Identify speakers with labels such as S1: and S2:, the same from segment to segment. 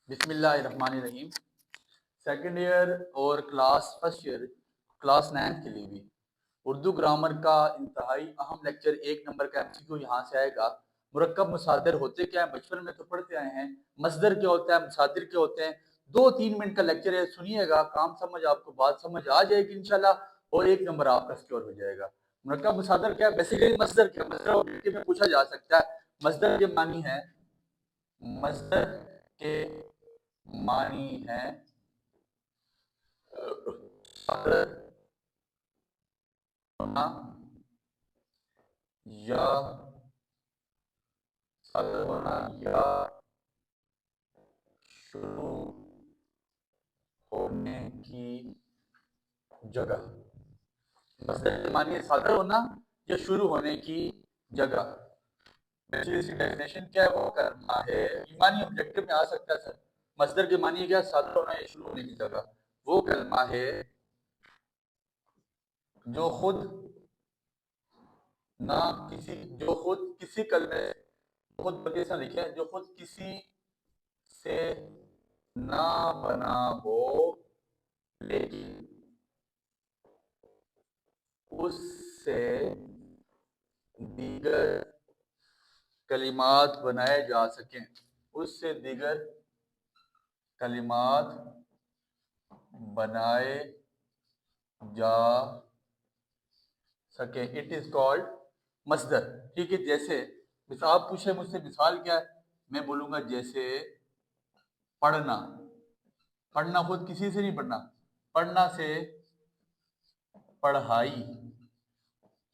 S1: بسم اللہ الرحمن الرحیم۔ سیکنڈ ایئر اور فرسٹ ایئر کلاس 9 کے لیے بھی اردو گرامر کا انتہائی اہم لیکچر 1 نمبر کا MCQ یہاں سے آئے گا۔ مرکب مصادر ہوتے کیا ہیں بچپن میں تو پڑھتے آئے ہیں، مصدر کیا ہوتا ہے، مصادر کیا ہوتے ہیں۔ 2-3 منٹ کا لیکچر ہے، سنیے گا، کام سمجھ آپ کو بات سمجھ آ جائے گی انشاءاللہ، اور 1 نمبر آپ کا سکیور ہو جائے گا۔ مرکب مصادر کیا ہے؟ بیسیکلی مصدر کیا ہے؟ مصدر میں پوچھا جا سکتا ہے۔ مصدر کے معنی ہے، مصدر کے معنی ہے صادر ہونا یا صادر ہونا یا شروع ہونے کی جگہ۔ مصدر کے معنی ہے صادر ہونا یا شروع ہونے کی جگہ۔ اس کی ڈیفینیشن کیا ہے؟ وہ کرنا ہے، ایمانی آبجیکٹو میں آ سکتا ہے سر۔ مصدر کے معنی کیا ہے؟ صادر ہونا یا شروع ہونے کی جگہ۔ وہ کلمہ ہے جو خود کسی کلمے خود بدیسا لکھے، جو خود کسی سے نہ بنا ہو لیکن اس سے دیگر کلمات بنائے جا سکیں، اس سے دیگر کلمات بنائے جا سکیں۔ اٹ از کالڈ مصدر۔ ٹھیک ہے، جیسے آپ پوچھے مجھ سے مثال کیا ہے، میں بولوں گا جیسے پڑھنا۔ پڑھنا خود کسی سے نہیں پڑھنا، پڑھنا سے پڑھائی،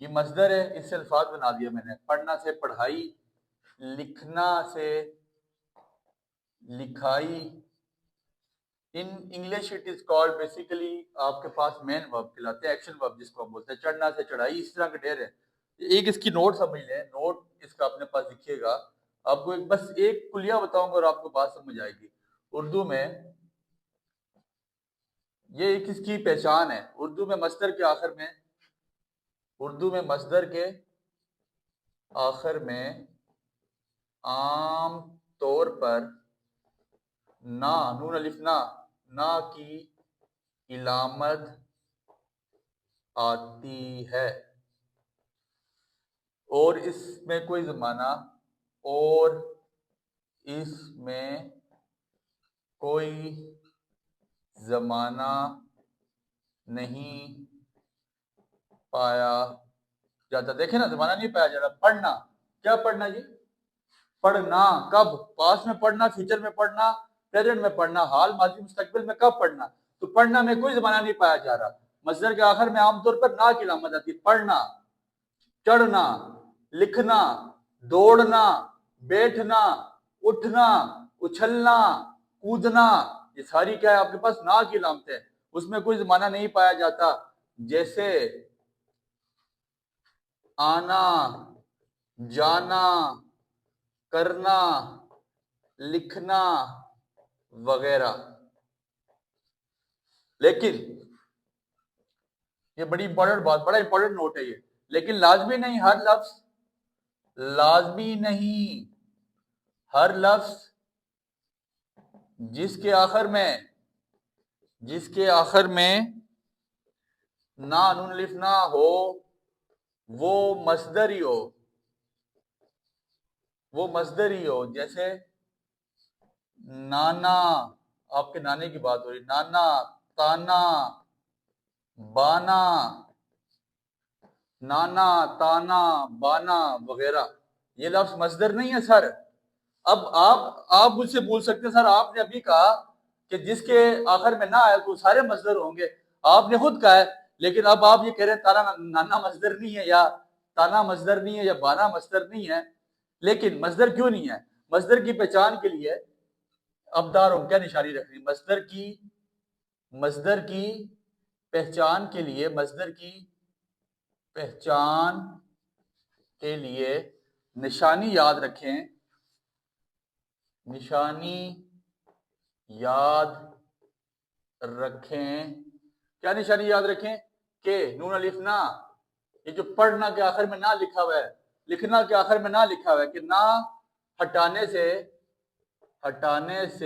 S1: یہ مصدر ہے، اس سے الفاظ بنا دیا میں نے، پڑھنا سے پڑھائی، لکھنا سے لکھائی۔ In English it is called basically آپ کے پاس مین ورب کہلاتے ہیں، ایکشن ورب جس کو ہم بولتے ہیں۔ چڑھنا سے چڑھائی، اس طرح کے ڈھیر ہے۔ ایک اس کی نوٹ سمجھ لیں، نوٹ اس کا اپنے پاس لکھیے گا۔ آپ کو بس ایک کلیہ بتاؤں گا اور آپ کو بات سمجھ آئے گی۔ اردو میں یہ ایک اس کی پہچان ہے، اردو میں مصدر کے آخر میں، عام طور پر نون الف نا کی علامت آتی ہے، اور اس میں کوئی زمانہ نہیں پایا جاتا۔ دیکھیں نا، زمانہ نہیں پایا جاتا۔ پڑھنا، کیا پڑھنا جی؟ پڑھنا کب؟ پاسٹ میں پڑھنا، فیوچر میں پڑھنا، پریزنٹ میں پڑھنا، حال، ماضی، مستقبل میں کب پڑھنا؟ تو پڑھنا میں کوئی زمانہ نہیں پایا جا رہا۔ مصدر کے آخر میں عام طور پر نا کی علامت آتی ہے۔ پڑھنا، چڑھنا، لکھنا، دوڑنا، بیٹھنا، اٹھنا، اچھلنا، کودنا، یہ ساری کیا ہے آپ کے پاس؟ نا کی علامت ہے، اس میں کوئی زمانہ نہیں پایا جاتا۔ جیسے آنا، جانا، کرنا، لکھنا وغیرہ۔ لیکن یہ بڑی امپورٹنٹ بات، بڑا امپورٹنٹ نوٹ ہے یہ، لیکن لازمی نہیں ہر لفظ جس کے آخر میں نون الف نہ ہو وہ مصدر ہی ہو۔ جیسے نانا، آپ کے نانے کی بات ہو رہی، نانا، تانا، بانا، نانا، تانا، بانا وغیرہ، یہ لفظ مصدر نہیں ہے سر۔ اب آپ مجھ سے بول سکتے ہیں سر آپ نے ابھی کہا کہ جس کے آخر میں نہ آئے تو سارے مصدر ہوں گے، آپ نے خود کہا ہے، لیکن اب آپ یہ کہہ رہے ہیں تانا نانا مصدر نہیں ہے، یا تانا مصدر نہیں ہے، یا بانا مصدر نہیں ہے۔ لیکن مصدر کیوں نہیں ہے؟ مصدر کی پہچان کے لیے ابدار کیا نشانی رکھنی؟ مصدر کی پہچان کے لیے نشانی یاد رکھیں، کیا نشانی یاد رکھیں؟ کہ نون الف نا، یہ جو پڑھنا کے آخر میں نہ لکھا ہوا ہے، لکھنا کے آخر میں نہ لکھا ہوا ہے، کہ نہ ہٹانے سے